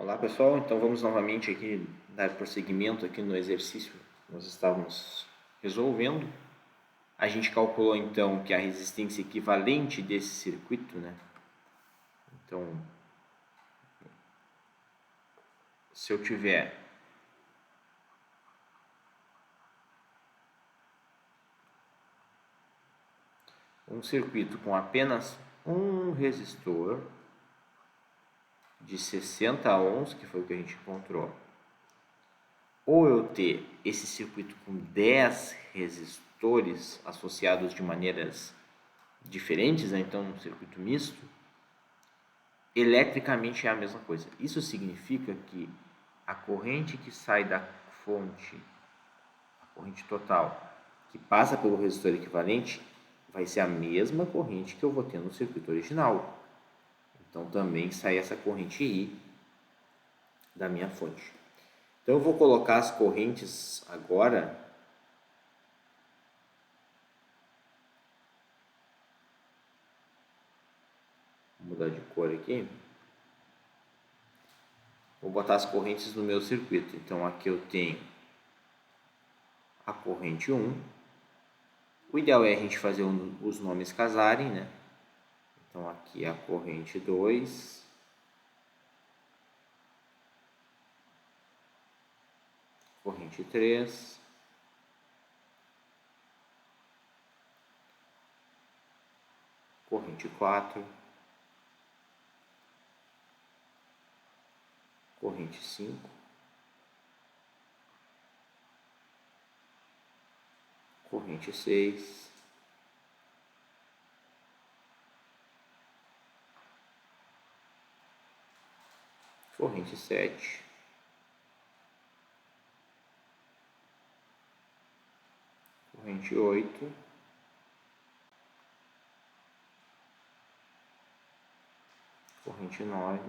Olá pessoal, então vamos novamente aqui dar prosseguimento aqui no exercício que nós estávamos resolvendo. A gente calculou então que a resistência equivalente desse circuito, né? Então, se eu tiver um circuito com apenas um resistor de 60 ohms, que foi o que a gente encontrou, ou eu ter esse circuito com 10 resistores associados de maneiras diferentes, né? Então um circuito misto, eletricamente é a mesma coisa. Isso significa que a corrente que sai da fonte, a corrente total, que passa pelo resistor equivalente, vai ser a mesma corrente que eu vou ter no circuito original. Então também sai essa corrente I da minha fonte. Então eu vou colocar as correntes agora vou mudar de cor aqui. Vou botar as correntes no meu circuito. Então aqui eu tenho a corrente 1. O ideal é a gente fazer os nomes casarem, né? Então aqui é a corrente 2. Corrente 3. Corrente 4. Corrente 5. Corrente 6. Corrente 7. Corrente 8. Corrente 9.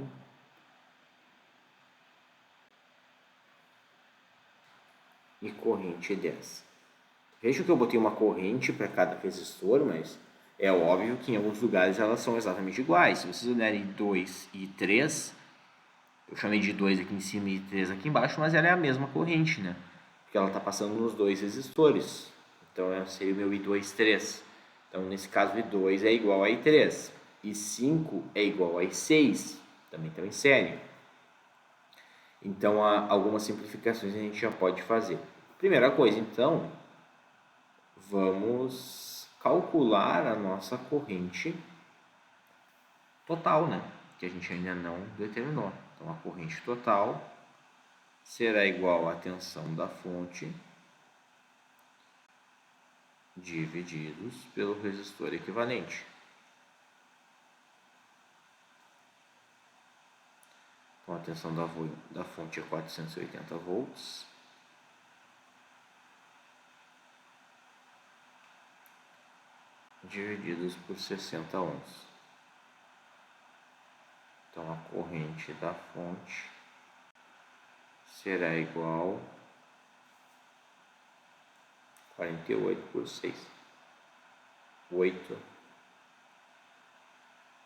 E corrente 10. Veja que eu botei uma corrente para cada resistor, mas é óbvio que em alguns lugares elas são exatamente iguais. Se vocês olharem 2 e 3, eu chamei de 2 aqui em cima e 3 aqui embaixo, mas ela é a mesma corrente, né? Porque ela está passando nos dois resistores. Então seria o meu I2, 3. Então nesse caso I2 é igual a I3. I5 é igual a I6. Também estão em série. Então algumas simplificações a gente já pode fazer. Primeira coisa, então, vamos calcular a nossa corrente total, né? Que a gente ainda não determinou. Então, a corrente total será igual à tensão da fonte divididos pelo resistor equivalente. Então, a tensão da fonte é 480 volts. Divididos por 60 ohms. Então, a corrente da fonte será igual a 48 por 6. 8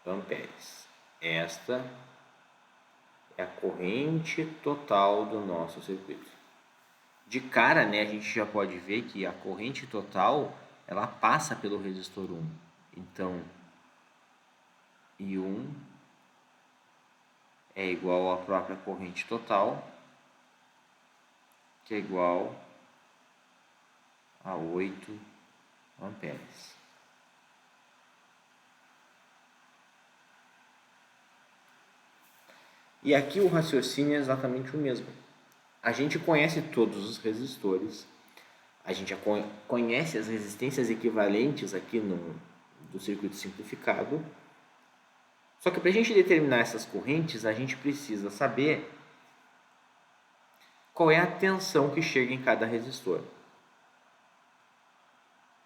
amperes. Esta é a corrente total do nosso circuito. De cara, né, a gente já pode ver que a corrente total ela passa pelo resistor 1. Então, I1 é igual à própria corrente total, que é igual a 8 amperes. E aqui o raciocínio é exatamente o mesmo. A gente conhece todos os resistores, a gente conhece as resistências equivalentes aqui do circuito simplificado. Só que para a gente determinar essas correntes, a gente precisa saber qual é a tensão que chega em cada resistor.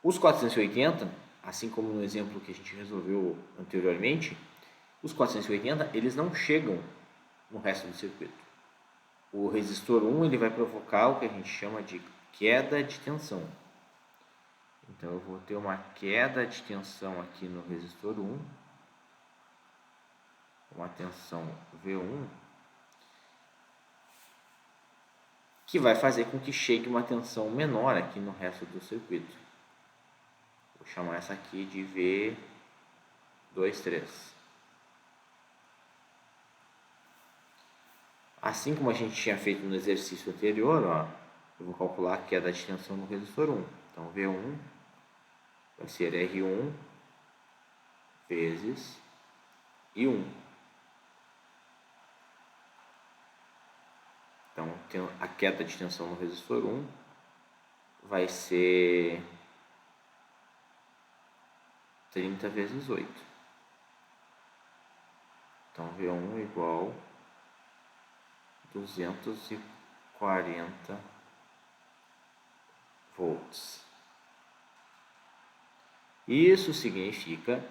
Os 480, assim como no exemplo que a gente resolveu anteriormente, os 480 eles não chegam no resto do circuito. O resistor 1 ele vai provocar o que a gente chama de queda de tensão. Então eu vou ter uma queda de tensão aqui no resistor 1, uma tensão V1, que vai fazer com que chegue uma tensão menor aqui no resto do circuito. Vou chamar essa aqui de V23. Assim como a gente tinha feito no exercício anterior, ó, eu vou calcular a queda de tensão no resistor 1. Então, V1 vai ser R1 vezes I1. Então, a queda de tensão no resistor 1 vai ser 30 vezes 8. Então, V1 igual 240 volts. Isso significa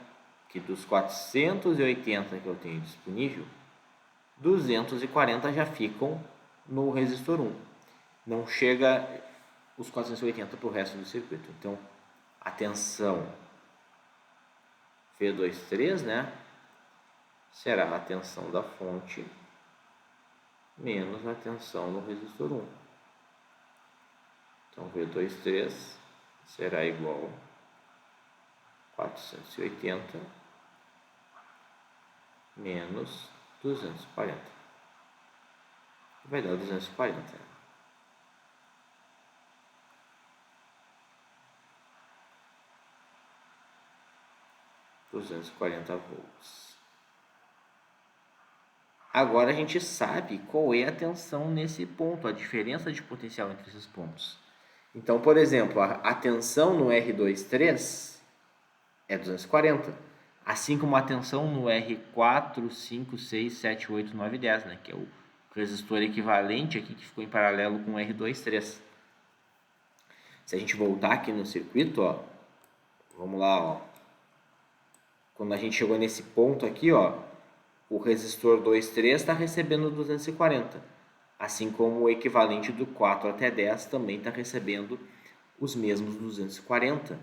que dos 480 que eu tenho disponível, 240 já ficam no resistor 1. Não chega os 480 para o resto do circuito. Então, a tensão V23, né, será a tensão da fonte menos a tensão no resistor 1. Então, V23 será igual a 480 menos 240. Vai dar 240. 240 volts. Agora a gente sabe qual é a tensão nesse ponto, a diferença de potencial entre esses pontos. Então, por exemplo, a tensão no R23 é 240, assim como a tensão no R4, 5, 6, 7, 8, 9 e 10, né, que é o resistor equivalente aqui que ficou em paralelo com o R23. Se a gente voltar aqui no circuito, ó, vamos lá, ó. Quando a gente chegou nesse ponto aqui, ó, o resistor 2,3 está recebendo 240, assim como o equivalente do 4 até 10 também está recebendo os mesmos 240.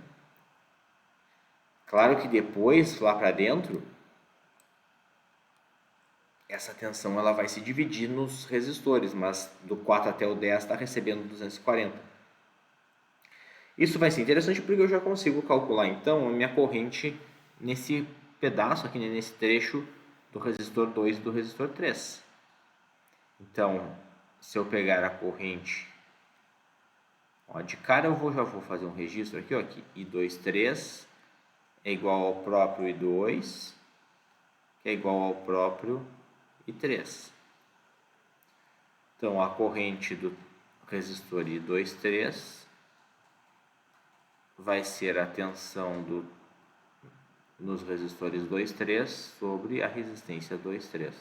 Claro que depois, lá para dentro, essa tensão ela vai se dividir nos resistores, mas do 4 até o 10 está recebendo 240. Isso vai ser interessante porque eu já consigo calcular então a minha corrente nesse pedaço aqui, né, nesse trecho do resistor 2 e do resistor 3. Então, se eu pegar a corrente, ó, de cara já vou fazer um registro aqui, ó, que I23 é igual ao próprio I2, que é igual ao próprio I3. Então, a corrente do resistor I23 vai ser a tensão nos resistores 2,3 sobre a resistência 2,3.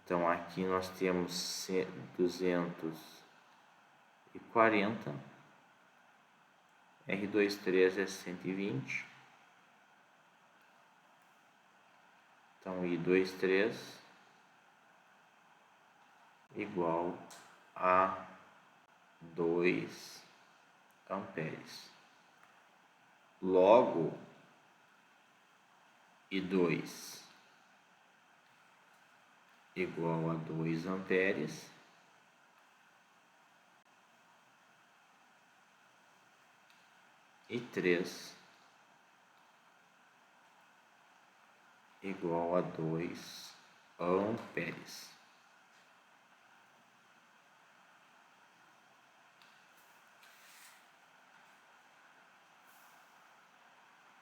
Então, aqui nós temos 240, R23 é 120, então I23 igual a 2 amperes. Logo, I2 igual a 2 amperes e 3 igual a 2 amperes.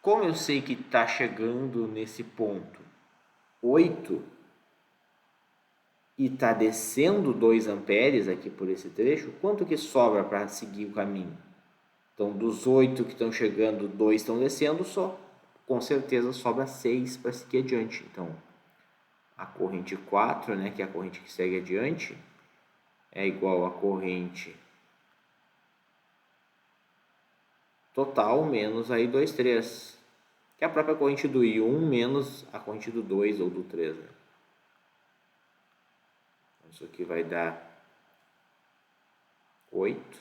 Como eu sei que está chegando nesse ponto 8 e está descendo 2 amperes aqui por esse trecho, quanto que sobra para seguir o caminho? Então, dos 8 que estão chegando, 2 estão descendo, só com certeza sobra 6 para seguir adiante. Então, a corrente 4, né, que é a corrente que segue adiante, é igual à corrente total menos a I23, que é a própria corrente do I1 menos a corrente do 2 ou do 3. Né? Isso aqui vai dar 8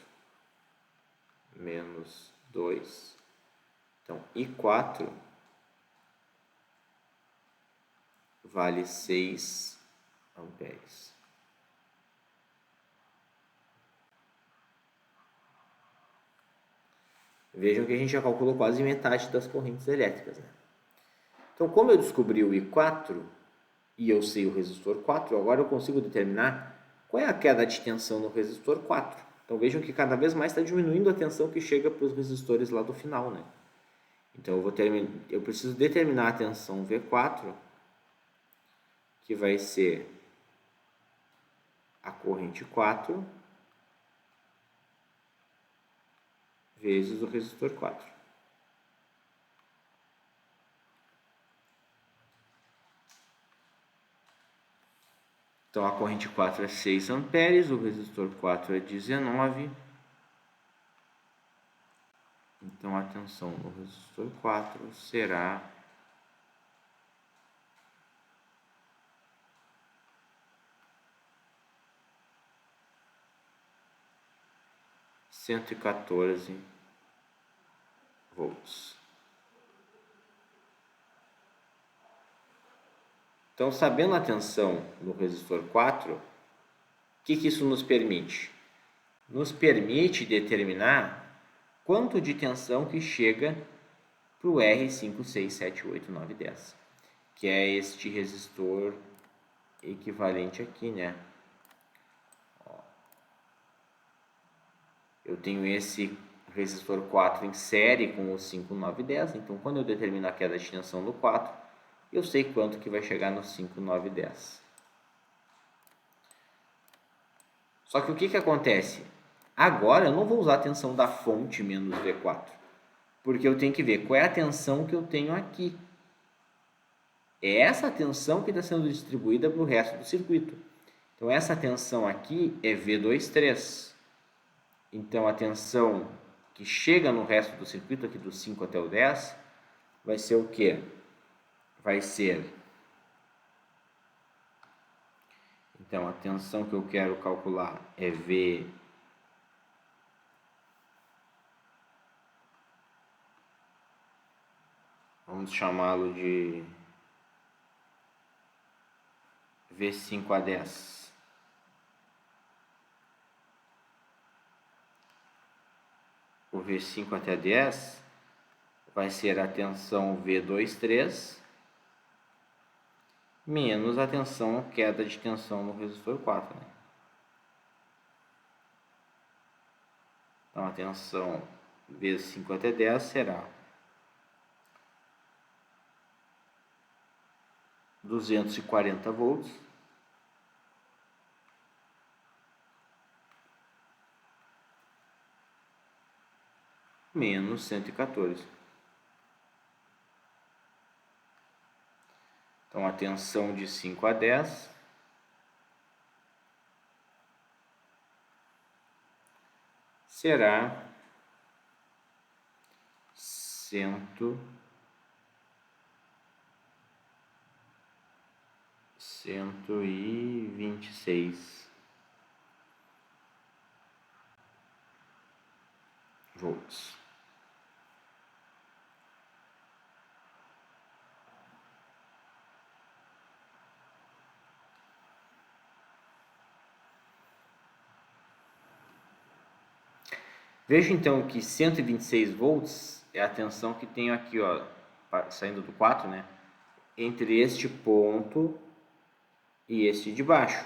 menos 2. Então, I4 vale 6 amperes. Vejam que a gente já calculou quase metade das correntes elétricas, né? Então, como eu descobri o I4 e eu sei o resistor 4, agora eu consigo determinar qual é a queda de tensão no resistor 4. Então, vejam que cada vez mais está diminuindo a tensão que chega para os resistores lá do final, né? Então, eu preciso determinar a tensão V4, que vai ser a corrente 4 vezes o resistor 4. Então, a corrente 4 é 6 amperes, o resistor 4 é 19. Então, a tensão no resistor 4 será 114 volts. Então, sabendo a tensão no resistor 4, o que isso nos permite? Nos permite determinar quanto de tensão que chega para o R5, 6, 7, 8, 9, 10, que é este resistor equivalente aqui, né? Eu tenho esse resistor 4 em série com o 5, 9, 10, então quando eu determino a queda de tensão do 4, eu sei quanto que vai chegar no 5, 9, 10. Só que o que acontece? Agora eu não vou usar a tensão da fonte menos V4, porque eu tenho que ver qual é a tensão que eu tenho aqui. É essa tensão que está sendo distribuída para o resto do circuito. Então, essa tensão aqui é V23. Então, a tensão que chega no resto do circuito, aqui do 5 até o 10, vai ser o quê? Vai ser... Então, a tensão que eu quero calcular é V... Vamos chamá-lo de V5 a 10. O V5 até 10 vai ser a tensão V23 menos a tensão, queda de tensão no resistor 4, né? Então, a tensão V5 até 10 será 240 volts menos 114. Então, a tensão de 5 a 10 será 126 volts. Veja então que 126 volts é a tensão que tenho aqui, ó, saindo do 4, né? Entre este ponto e este de baixo.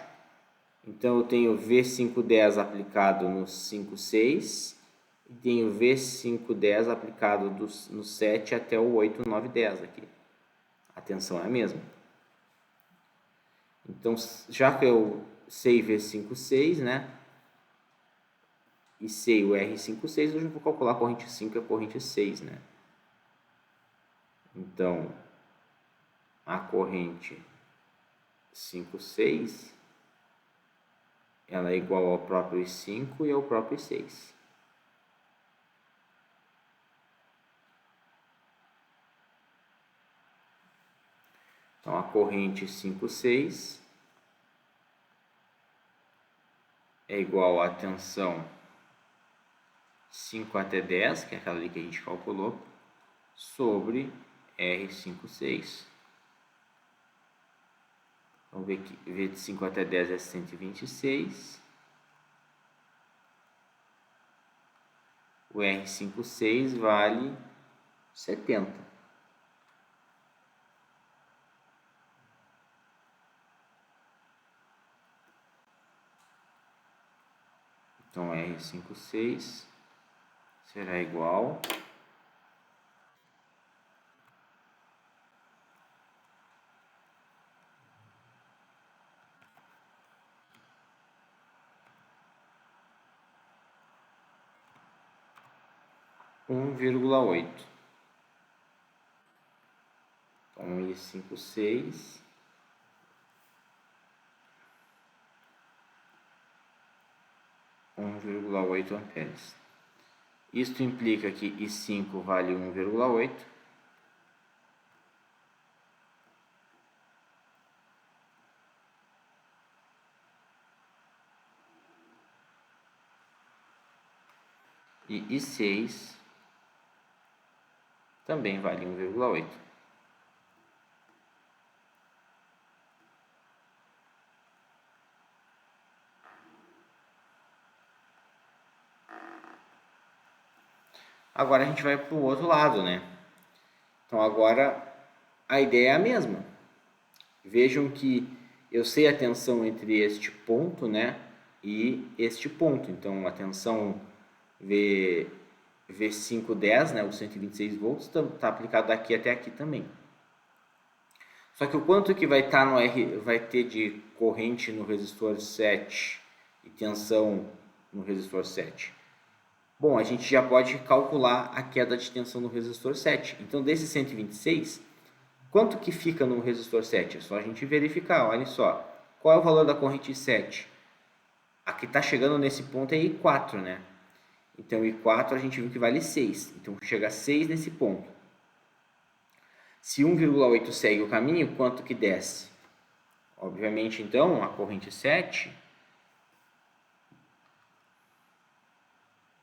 Então, eu tenho V510 aplicado no 5,6 e tenho V510 aplicado no 7 até o 8, 9, 10 aqui. A tensão é a mesma. Então, já que eu sei V5,6, né? E sei o R5,6, eu já vou calcular a corrente 5 e a corrente 6, né? Então, a corrente 5,6 ela é igual ao próprio I5 e ao próprio I6. Então, a corrente 5,6 é igual à tensão 5 até 10, que é aquela ali que a gente calculou, sobre R5,6. Vamos ver que V de 5 até 10 é 126. o R56 vale 70. Então, R56 será igual a 1,8. Então, I56 1,8 amperes. Isto implica que I5 vale 1,8. E I6 também vale 1,8. Agora a gente vai para o outro lado, né? Então agora a ideia é a mesma. Vejam que eu sei a tensão entre este ponto, né, e este ponto. Então a tensão V510, né, os 126 volts, está aplicado daqui até aqui também. Só que o quanto que vai estar no vai ter de corrente no resistor 7 e tensão no resistor 7? Bom, a gente já pode calcular a queda de tensão no resistor 7. Então, desses 126, quanto que fica no resistor 7? É só a gente verificar, olha só. Qual é o valor da corrente 7? A que está chegando nesse ponto é I4, né? Então, I4 a gente viu que vale 6. Então, chega a 6 nesse ponto. Se 1,8 segue o caminho, quanto que desce? Obviamente, então, a corrente 7